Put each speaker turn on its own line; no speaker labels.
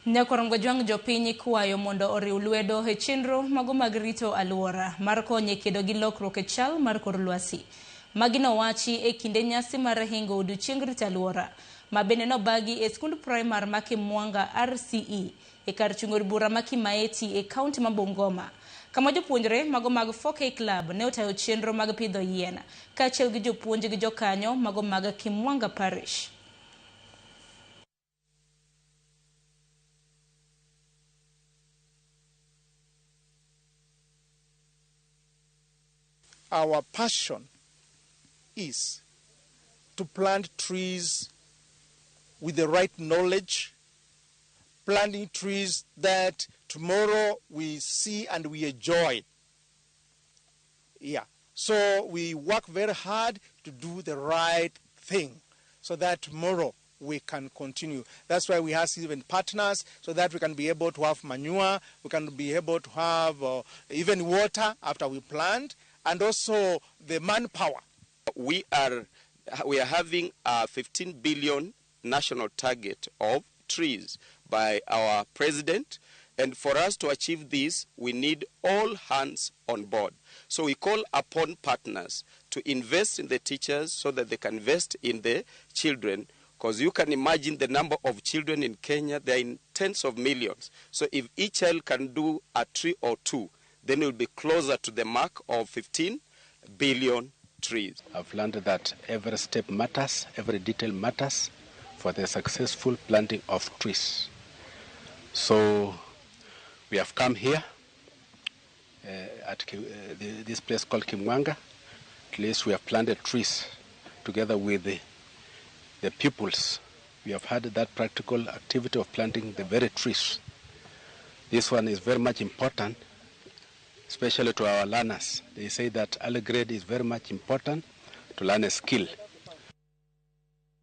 Nyakorongo Jopiny ikwayo mondo oriw lwedo e chenro mago mag rito aluora mar konyo kedo gi lokruok e chal mar kor lwasi. Magino wachi e kinde nyasi mar hingo odiochieng' rito aluora ma bende nobagi e skund primar ma Kimwanga RCE e kar chung'o bura ma Kimaeti e kaunti ma Bungoma. Kama jopuonjre mago mag 4K Club ne otayo chenro mag pidho yien kaachiel gi jopuonj gi jokanyo mago mag Kimwanga Parish.
Our passion is to plant trees with the right knowledge, planting trees that tomorrow we see and we enjoy. Yeah. So we work very hard to do the right thing so that tomorrow we can continue. That's why we have even partners so that we can be able to have manure, we can be able to have even water after we plant, and also the manpower.
We are having a 15 billion national target of trees by our president, and for us to achieve this, we need all hands on board. So we call upon partners to invest in the teachers so that they can invest in the children, because you can imagine the number of children in Kenya, they are in tens of millions. So if each child can do a tree or two, then we'll be closer to the mark of 15 billion trees.
I've learned that every step matters, every detail matters for the successful planting of trees. So we have come here at this place called Kimwanga. At least we have planted trees together with the pupils. We have had that practical activity of planting the very trees. This one is very much important, especially to our learners. They say that early grade is very much important to learn a skill.